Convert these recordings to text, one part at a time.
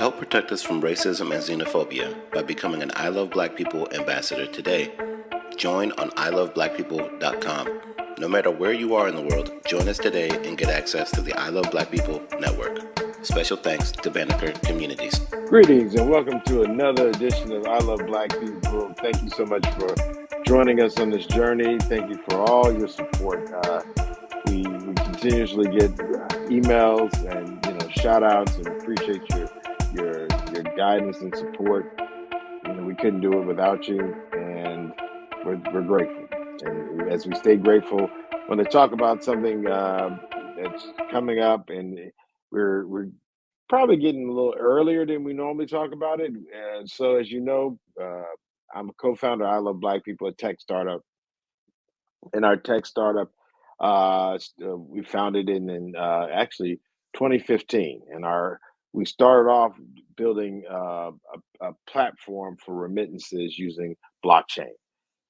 Help protect us from racism and xenophobia by becoming an I Love Black People ambassador today. Join on iloveblackpeople.com. No matter where you are in the world, join us today and get access to the I Love Black People network. Special thanks to Banneker Communities. Greetings and welcome to another edition of I Love Black People. Thank you so much for joining us on this journey. Thank you for all your support. We continuously get emails and shout outs and appreciate your guidance and support. We couldn't do it without you, and we're grateful. And as we stay grateful, when they talk about something that's coming up, and we're probably getting a little earlier than we normally talk about it. And so, as you know, I'm a co-founder. I Love Black People, a tech startup. In our tech startup, we founded in actually 2015, and we started off building a platform for remittances using blockchain,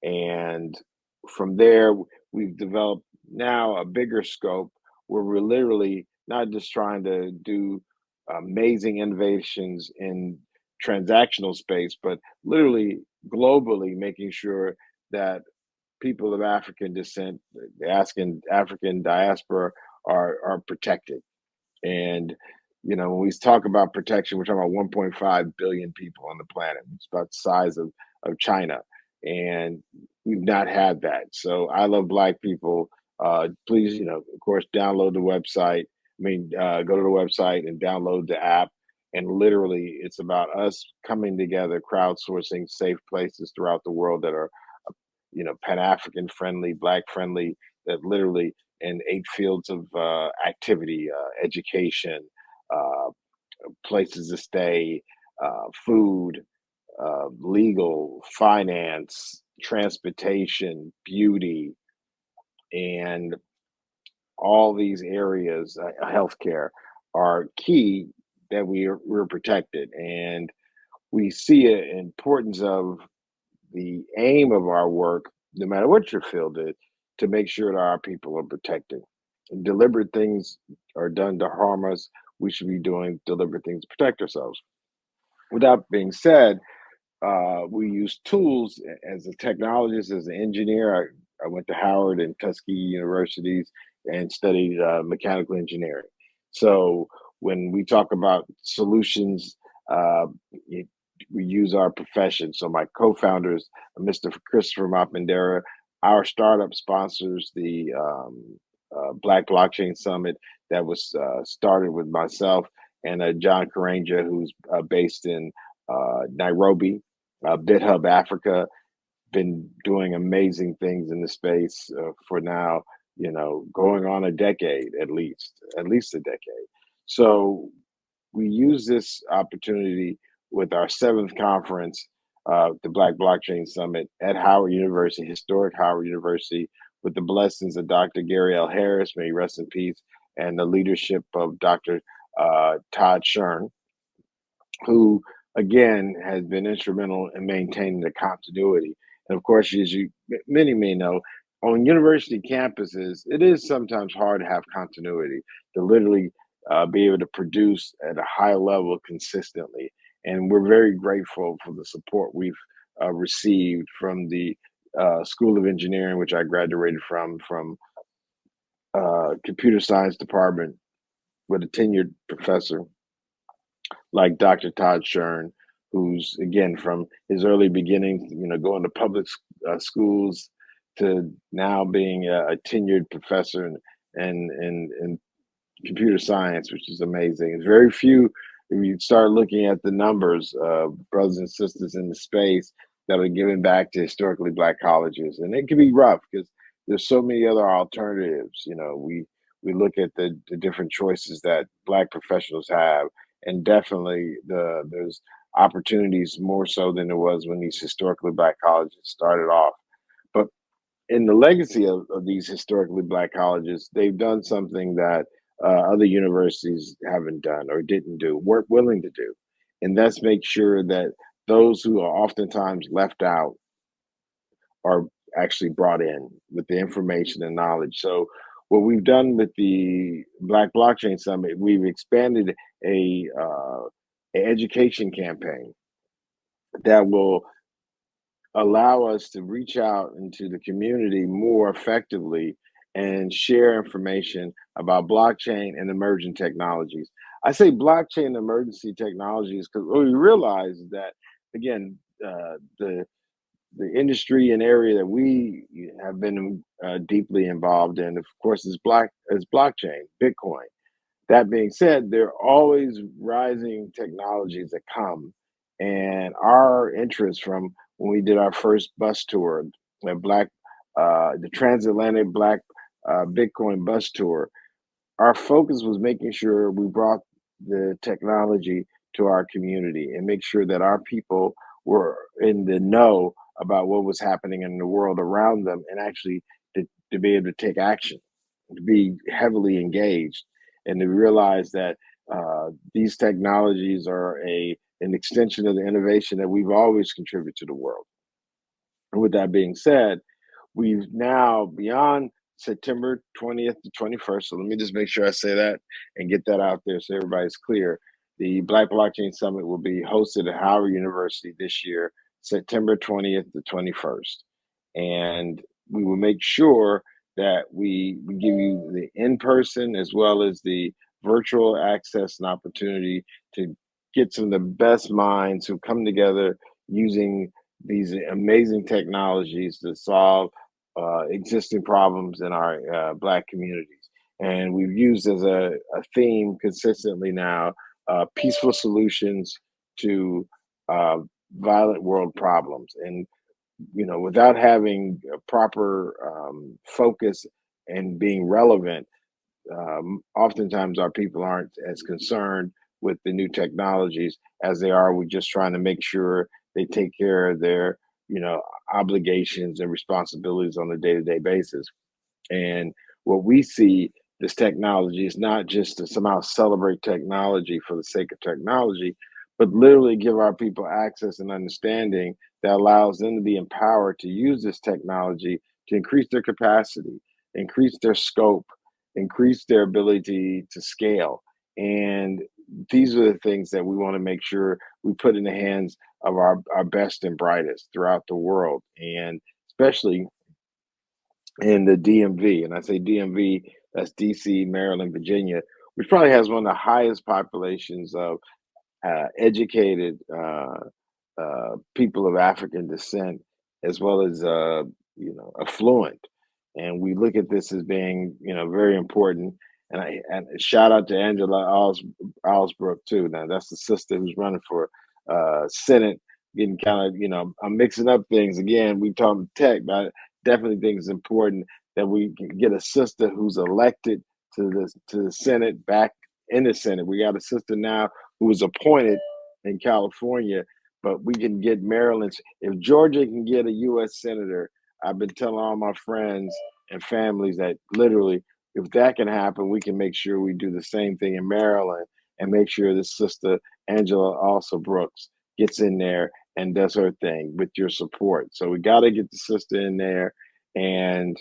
and from there we've developed now a bigger scope where we're literally not just trying to do amazing innovations in transactional space, but literally globally making sure that people of African descent, the African diaspora, are protected. And when we talk about protection, we're talking about 1.5 billion people on the planet. It's about the size of China, and we've not had that. So I Love Black People. Please, of course, download the website. Go to the website and download the app. And literally, it's about us coming together, crowdsourcing safe places throughout the world that are Pan-African friendly, Black friendly, that literally in 8 fields of activity, education, uh, places to stay, food, legal, finance, transportation, beauty, and all these areas, healthcare, are key that we're protected. And we see an importance of the aim of our work, no matter what your field is, to make sure that our people are protected. Deliberate things are done to harm us. We should be doing deliberate things to protect ourselves. With that being said, we use tools as a technologist, as an engineer. I went to Howard and Tuskegee universities and studied mechanical engineering. So when we talk about solutions, uh, we use our profession. So my co-founders, Mr. Christopher Mapindera, our startup sponsors the Black Blockchain Summit that was started with myself and John Karanja, who's based in Nairobi, BitHub Africa, been doing amazing things in the space for now, going on a decade at least a decade. So we use this opportunity with our 7th conference, the Black Blockchain Summit at Howard University, historic Howard University, with the blessings of Dr. Gary L. Harris, may he rest in peace, and the leadership of Dr. Todd Shern, who again has been instrumental in maintaining the continuity. And of course, as many may know, on university campuses, it is sometimes hard to have continuity, to literally be able to produce at a high level consistently. And we're very grateful for the support we've received from the School of Engineering, which I graduated from computer science department with a tenured professor like Dr. Todd Shern, who's again from his early beginnings, going to public schools to now being a tenured professor in computer science, which is amazing. It's very few. If you start looking at the numbers, brothers and sisters in the space that are giving back to historically Black colleges, and it can be rough because there's so many other alternatives. We look at the different choices that Black professionals have, and definitely there's opportunities more so than there was when these historically Black colleges started off. But in the legacy of these historically Black colleges, they've done something that other universities haven't done or didn't do, weren't willing to do. And that's make sure that those who are oftentimes left out are actually brought in with the information and knowledge. So what we've done with the Black Blockchain Summit, we've expanded a an education campaign that will allow us to reach out into the community more effectively and share information about blockchain and emerging technologies. I say blockchain and emergency technologies because what we realize is that, again, the industry and area that we have been deeply involved in, of course, is blockchain, Bitcoin. That being said, there are always rising technologies that come, and our interest from when we did our first bus tour, the transatlantic Black Bitcoin bus tour, our focus was making sure we brought the technology to our community and make sure that our people were in the know about what was happening in the world around them and actually to be able to take action, to be heavily engaged, and to realize that these technologies are an extension of the innovation that we've always contributed to the world. And with that being said, we've now beyond September 20th to 21st. So let me just make sure I say that and get that out there so everybody's clear. The Black Blockchain Summit will be hosted at Howard University this year, September 20th to 21st. And we will make sure that we give you the in-person as well as the virtual access and opportunity to get some of the best minds who come together using these amazing technologies to solve existing problems in our Black communities. And we've used as a theme consistently now peaceful solutions to uh, violent world problems. And, without having a proper focus and being relevant, oftentimes our people aren't as concerned with the new technologies as they are with just trying to make sure they take care of their you know obligations and responsibilities on a day-to-day basis. And what we see this technology is not just to somehow celebrate technology for the sake of technology, but literally give our people access and understanding that allows them to be empowered to use this technology to increase their capacity, increase their scope, increase their ability to scale. And these are the things that we want to make sure we put in the hands of our best and brightest throughout the world. And especially in the DMV. And I say DMV, that's DC, Maryland, Virginia, which probably has one of the highest populations of educated people of African descent, as well as affluent. And we look at this as being very important. And shout out to Angela Alsbrook too. Now that's the sister who's running for Senate. Getting kind of I'm mixing up things again. We talk tech, but I definitely think it's important that we can get a sister who's elected to the Senate back in the Senate. We got a sister now who was appointed in California, but we can get Maryland's. If Georgia can get a U.S. senator, I've been telling all my friends and families that literally, if that can happen, we can make sure we do the same thing in Maryland and make sure this sister Angela also Brooks gets in there and does her thing with your support. So we got to get the sister in there, and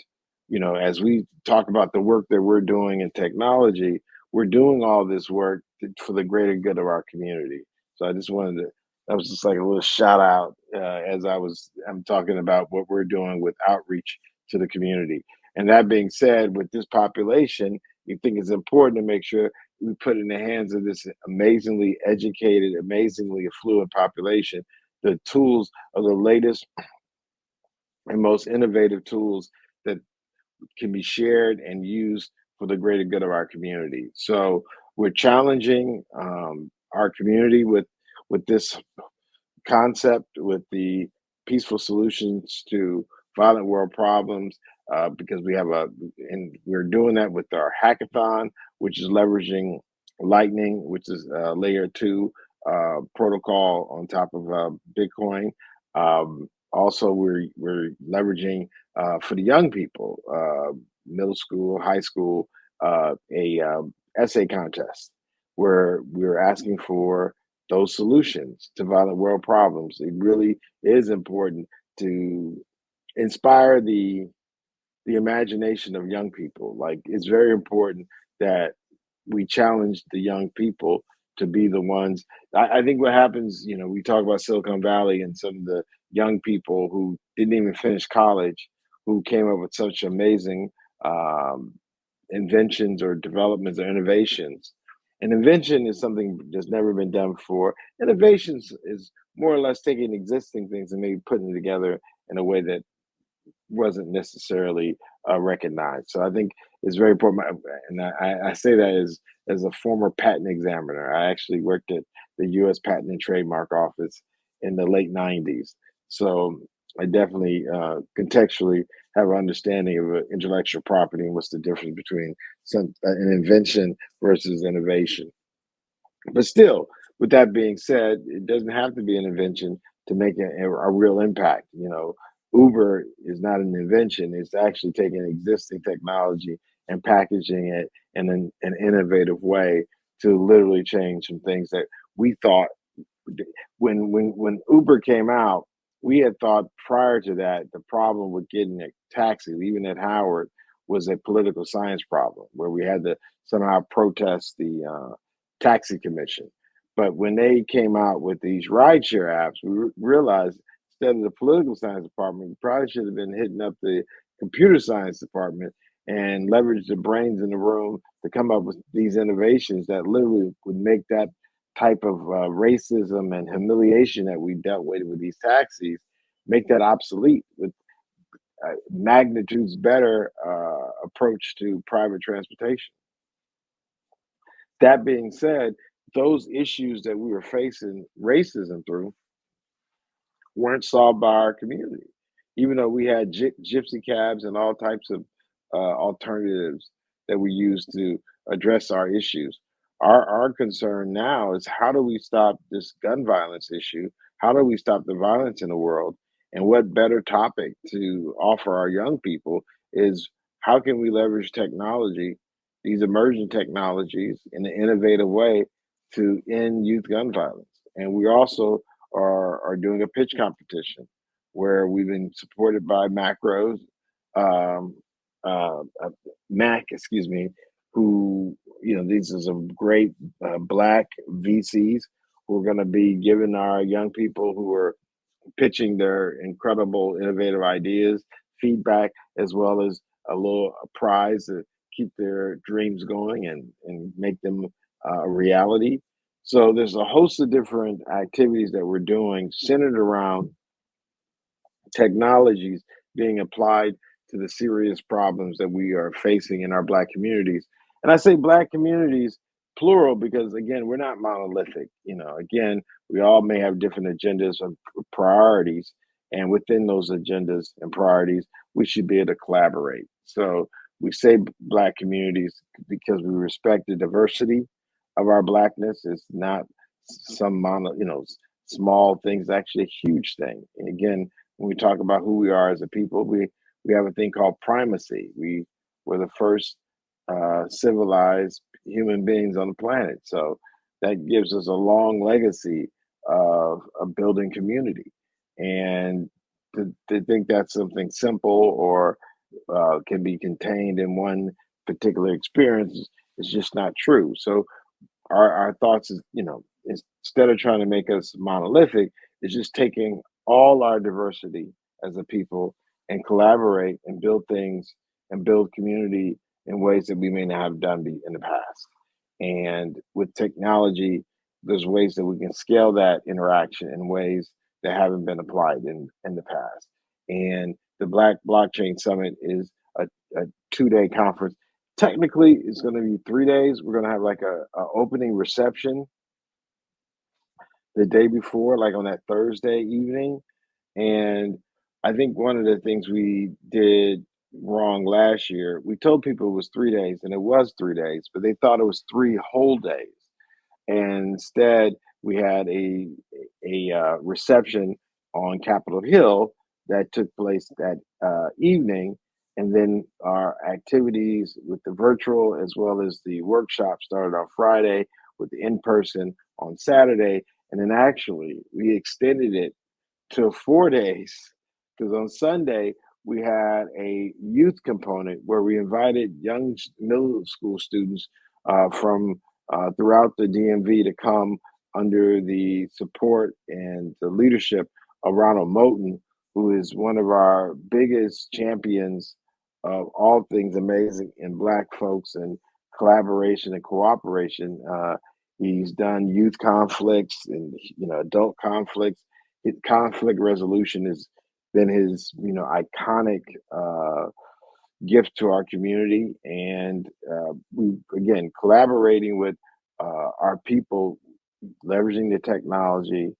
as we talk about the work that we're doing in technology, we're doing all this work for the greater good of our community. So I just wanted to, that was just like a little shout out as I'm talking about what we're doing with outreach to the community. And that being said, with this population, we think it's important to make sure we put in the hands of this amazingly educated, amazingly affluent population the tools of the latest and most innovative tools that can be shared and used for the greater good of our community. So we're challenging our community with this concept, with the peaceful solutions to violent world problems, because and we're doing that with our hackathon, which is leveraging Lightning, which is layer two protocol on top of Bitcoin. Also, we're leveraging for the young people, middle school, high school, a essay contest where we're asking for those solutions to violent world problems. It really is important to inspire the imagination of young people. Like, it's very important that we challenge the young people to be the ones. I think what happens, we talk about Silicon Valley and some of the young people who didn't even finish college, who came up with such amazing um, inventions or developments or innovations. An invention is something that's never been done before. Innovations is more or less taking existing things and maybe putting it together in a way that wasn't necessarily recognized. So I think it's very important. And I say that as a former patent examiner. I actually worked at the U.S. Patent and Trademark Office in the late '90s. So I definitely contextually have an understanding of intellectual property and what's the difference between an invention versus innovation. But still, with that being said, it doesn't have to be an invention to make a real impact. Uber is not an invention; it's actually taking existing technology and packaging it in an innovative way to literally change some things that we thought when Uber came out, we had thought prior to that the problem with getting a taxi, even at Howard, was a political science problem where we had to somehow protest the taxi commission. But when they came out with these rideshare apps, we realized instead of the political science department, we probably should have been hitting up the computer science department and leverage the brains in the room to come up with these innovations that literally would make that type of racism and humiliation that we dealt with these taxis, make that obsolete with magnitudes better approach to private transportation. That being said, those issues that we were facing racism through weren't solved by our community, even though we had gypsy cabs and all types of alternatives that we used to address our issues. Our concern now is how do we stop this gun violence issue? How do we stop the violence in the world? And what better topic to offer our young people is how can we leverage technology, these emerging technologies, in an innovative way to end youth gun violence? And we also are doing a pitch competition where we've been supported by Macros, um, Mac, excuse me, who, these are some great Black VCs who are going to be giving our young people who are pitching their incredible, innovative ideas feedback, as well as a prize to keep their dreams going and make them a reality. So there's a host of different activities that we're doing centered around technologies being applied to the serious problems that we are facing in our Black communities. And I say Black communities plural because, again, we're not monolithic. Again, we all may have different agendas or priorities. And within those agendas and priorities, we should be able to collaborate. So we say Black communities because we respect the diversity of our Blackness. It's not some small things, actually a huge thing. And again, when we talk about who we are as a people, we have a thing called primacy. We were the first civilized human beings on the planet, so that gives us a long legacy of building community. And to think that's something simple or can be contained in one particular experience is just not true. So our thoughts is, instead of trying to make us monolithic, is just taking all our diversity as a people and collaborate and build things and build community in ways that we may not have done in the past. And with technology, there's ways that we can scale that interaction in ways that haven't been applied in the past. And the Black Blockchain Summit is a 2-day conference. Technically, it's going to be 3 days. We're going to have like a opening reception the day before, like on that Thursday evening. And I think one of the things we did wrong last year, we told people it was 3 days, and it was 3 days, but they thought it was 3 whole days. And instead, we had a reception on Capitol Hill that took place that evening, and then our activities with the virtual as well as the workshop started on Friday with the in person on Saturday, and then actually we extended it to 4 days because on Sunday we had a youth component where we invited young middle school students from throughout the DMV to come under the support and the leadership of Ronald Moten, who is one of our biggest champions of all things amazing in Black folks and collaboration and cooperation. He's done youth conflicts and adult conflicts. Conflict resolution has been his iconic gift to our community, and we again collaborating with our people, leveraging the technology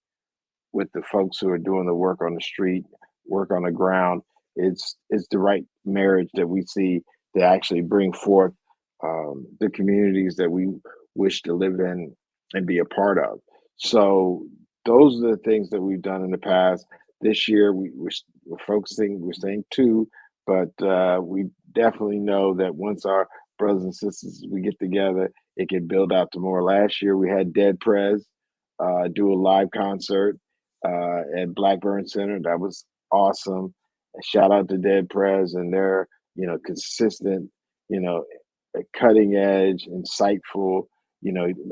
with the folks who are doing the work on the street, work on the ground. It's the right marriage that we see to actually bring forth the communities that we wish to live in and be a part of. So those are the things that we've done in the past. This year we're focusing, we're staying two, but we definitely know that once our brothers and sisters we get together, it can build out to more. Last year we had Dead Prez do a live concert at Blackburn Center. That was awesome. Shout out to Dead Prez and their, consistent, you know, cutting edge, insightful,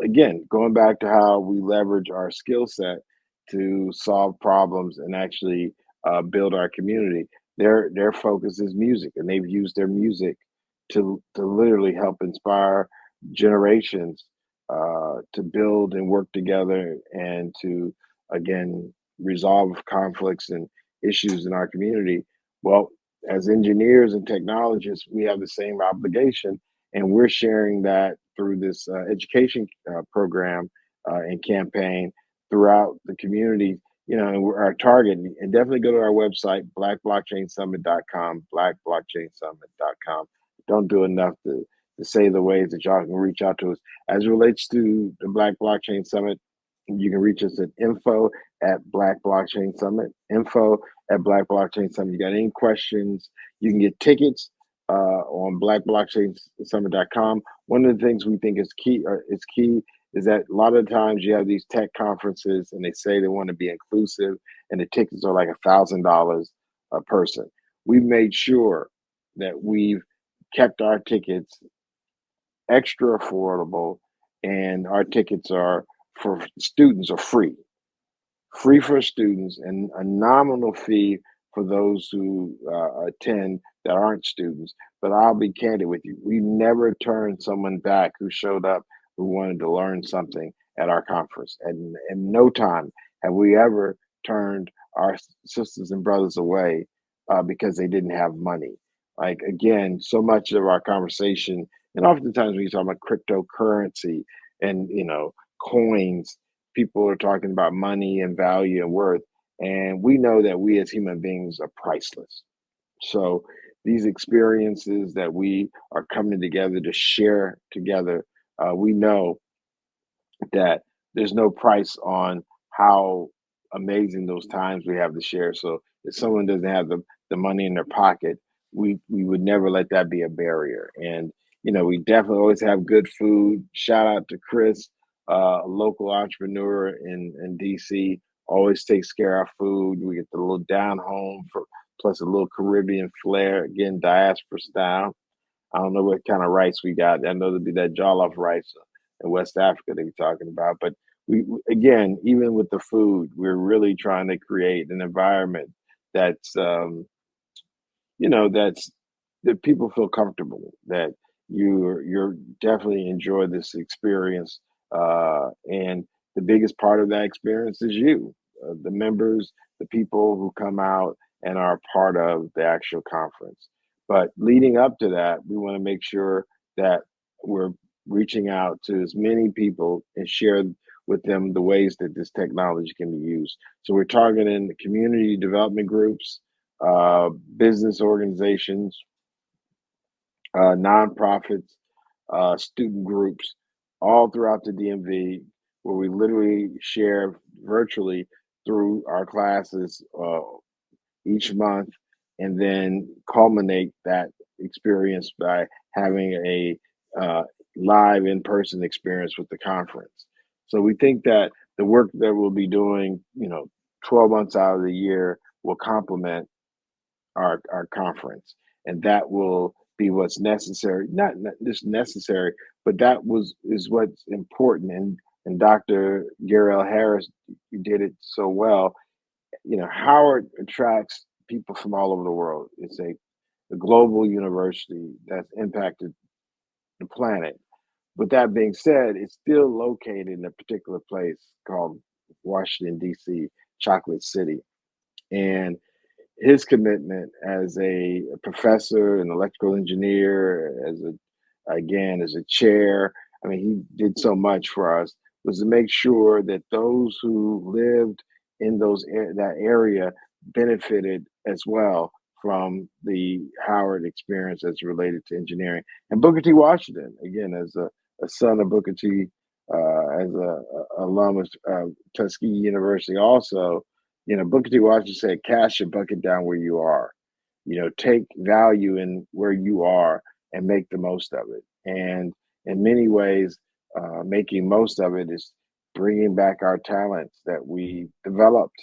again, going back to how we leverage our skill set to solve problems and actually build our community. Their focus is music, and they've used their music to literally help inspire generations to build and work together and to again resolve conflicts and issues in our community. Well, as engineers and technologists, we have the same obligation, and we're sharing that through this education program and campaign throughout the community. And we're our target, and definitely go to our website, blackblockchainsummit.com, blackblockchainsummit.com. Don't do enough to say the ways that y'all can reach out to us. As it relates to the Black Blockchain Summit, you can reach us at info at Black Blockchain Summit, info at Black Blockchain Summit. You got any questions, you can get tickets on blackblockchainsummit.com. One of the things we think is key is that a lot of times you have these tech conferences and they say they want to be inclusive and the tickets are like $1,000 a person. We've made sure that we've kept our tickets extra affordable, and our tickets are for students are free for students, and a nominal fee for those who attend that aren't students. But I'll be candid with you, we never turned someone back who showed up who wanted to learn something at our conference, and in no time have we ever turned our sisters and brothers away because they didn't have money. Like, again, so much of our conversation, and oftentimes when you talk about cryptocurrency and coins, people are talking about money and value and worth, and we know that we as human beings are priceless. So these experiences that we are coming together to share together, we know that there's no price on how amazing those times we have to share. So if someone doesn't have the money in their pocket, we would never let that be a barrier. And we definitely always have good food. Shout out to Chris, a local entrepreneur in DC, always takes care of our food. We get the little down home for plus a little Caribbean flair, again, diaspora style. I don't know what kind of rice we got. I know there'll be that jollof rice in West Africa they be talking about. But again, even with the food, we're really trying to create an environment that's that's that people feel comfortable, that you're definitely enjoy this experience. And the biggest part of that experience is you, the members, the people who come out and are part of the actual conference. But leading up to that, we want to make sure that we're reaching out to as many people and share with them the ways that this technology can be used. So we're targeting the community development groups, business organizations, nonprofits, student groups, all throughout the DMV, where we literally share virtually through our classes each month, and then culminate that experience by having a live in-person experience with the conference. So we think that the work that we'll be doing, 12 months out of the year will complement our conference, and that will be what's necessary. Not just necessary, but is what's important. And Dr. Gary L. Harris did it so well. Howard attracts people from all over the world. It's a global university that's impacted the planet. With that being said, it's still located in a particular place called Washington, D.C., Chocolate City. And his commitment as a professor, an electrical engineer, as a chair, I mean, he did so much for us, was to make sure that those who lived in that area benefited as well from the Howard experience as related to engineering. And Booker T. Washington, again, as a son of Booker T, as a alum of Tuskegee University, also, Booker T. Washington said, "Cast your bucket down where you are. Take value in where you are and make the most of it." And in many ways, making most of it is bringing back our talents that we developed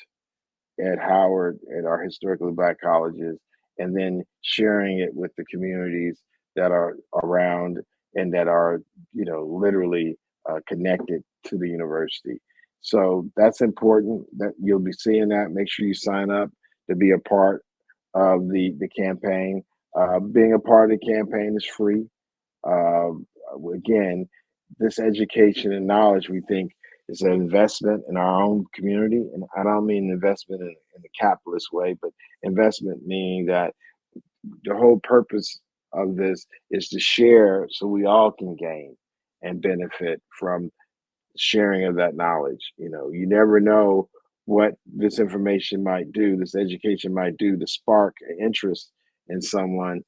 at Howard, at our historically Black colleges, and then sharing it with the communities that are around and that are, literally connected to the university. So that's important that you'll be seeing that. Make sure you sign up to be a part of the campaign. Being a part of the campaign is free. Uh, Again, this education and knowledge we think is an investment in our own community, and I don't mean investment in a capitalist way, but investment meaning that the whole purpose of this is to share so we all can gain and benefit from sharing of that knowledge. You never know what this information might do, this education might do to spark an interest in someone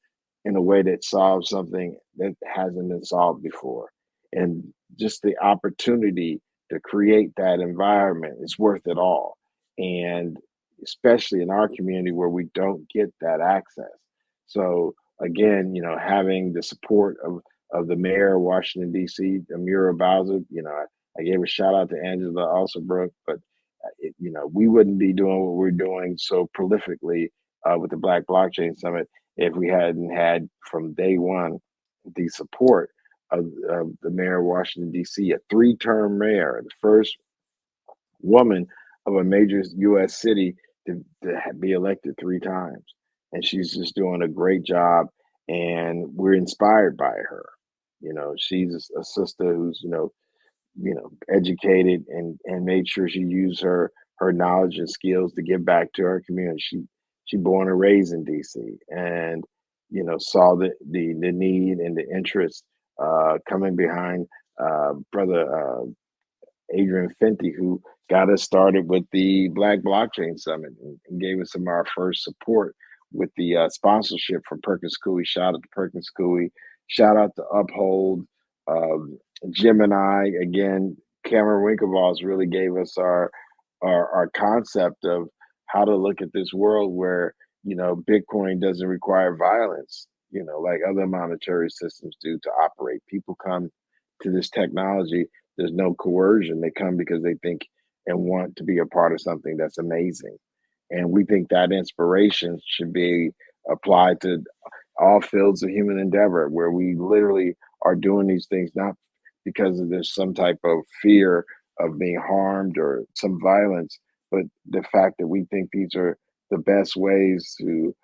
in a way that solves something that hasn't been solved before. And just the opportunity to create that environment is worth it all. And especially in our community where we don't get that access. So again, having the support of the mayor of Washington, D.C., Muriel Bowser, I gave a shout out to Angela Alsobrook, but we wouldn't be doing what we're doing so prolifically with the Black Blockchain Summit if we hadn't had from day one the support of the mayor of Washington D.C., a three-term mayor, the first woman of a major U.S. city to be elected three times, and she's just doing a great job, and we're inspired by her. She's a sister who's educated and made sure she used her knowledge and skills to give back to her community. She born and raised in DC, and saw the need and the interest coming behind brother Adrian Fenty, who got us started with the Black Blockchain Summit and gave us some of our first support with the sponsorship from Perkins Coie. Shout out to Perkins Coie. Shout out to Uphold, Gemini. Again, Cameron Winklevoss really gave us our concept of how to look at this world where Bitcoin doesn't require violence, like other monetary systems do to operate. People come to this technology. There's no coercion. They come because they think and want to be a part of something that's amazing. And we think that inspiration should be applied to all fields of human endeavor, where we literally are doing these things not because there's some type of fear of being harmed or some violence, but the fact that we think these are the best ways to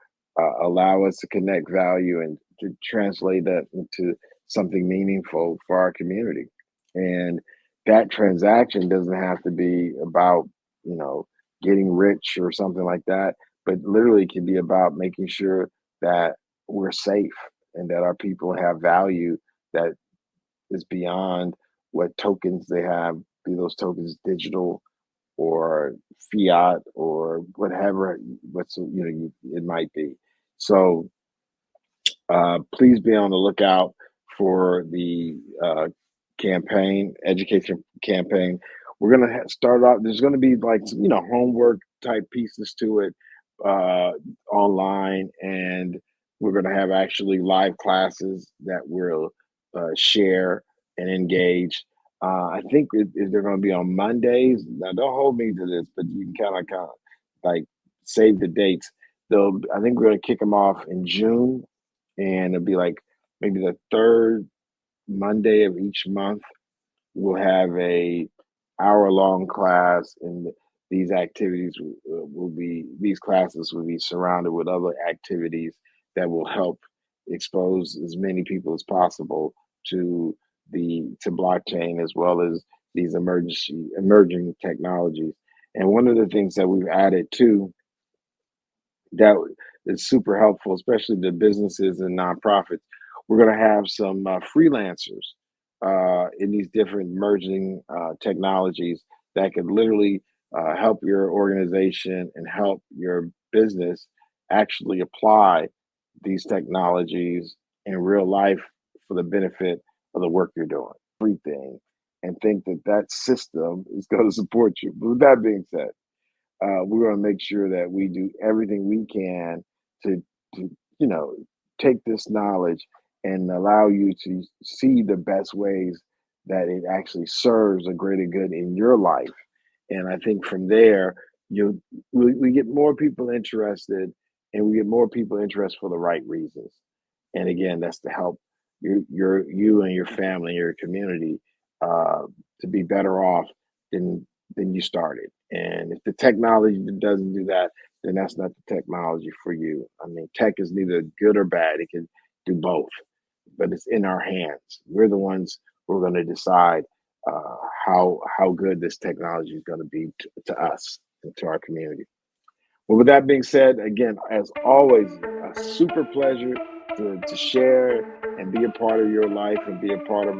allow us to connect value and to translate that into something meaningful for our community. And that transaction doesn't have to be about, getting rich or something like that, but literally can be about making sure that we're safe and that our people have value that is beyond what tokens they have, be those tokens digital or fiat or whatever it might be. So please be on the lookout for the education campaign. We're going to start off, there's going to be like homework type pieces to it online, and we're going to have actually live classes that we'll share and engage. I think they're going to be on Mondays. Now, don't hold me to this, but you can kind of like save the dates. I think we're going to kick them off in June, and it'll be like maybe the third Monday of each month. We'll have a hour-long class, and these activities will be these classes will be surrounded with other activities that will help expose as many people as possible to to blockchain as well as these emerging technologies. And one of the things that we've added too that is super helpful, especially to businesses and nonprofits. We're going to have some freelancers in these different emerging technologies that could literally help your organization and help your business actually apply these technologies in real life for the benefit of the work you're doing. Everything, and think that that system is going to support you. But with that being said, we're going to make sure that we do everything we can to, to you know, take this knowledge and allow you to see the best ways that it actually serves a greater good in your life. And I think from there, you we get more people interested, and we get more people interested for the right reasons. And again, that's to help you and your family, your community, uh, to be better off than you started. And if the technology doesn't do that, then that's not the technology for you. I mean, tech is neither good or bad; it can do both, but it's in our hands. We're the ones who are going to decide how good this technology is going to be to us and to our community. Well, with that being said, again, as always, a super pleasure to share and be a part of your life and be a part of,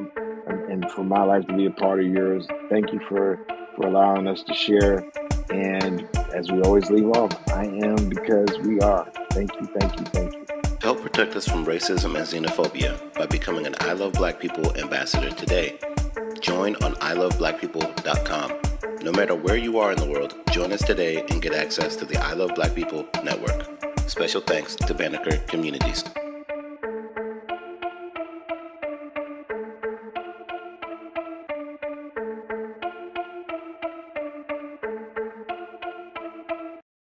and for my life to be a part of yours. Thank you for allowing us to share. And as we always leave off, I am because we are. Thank you, thank you, thank you. Help protect us from racism and xenophobia by becoming an I Love Black People ambassador today. Join on iloveblackpeople.com. No matter where you are in the world, join us today and get access to the I Love Black People network. Special thanks to Banneker Communities.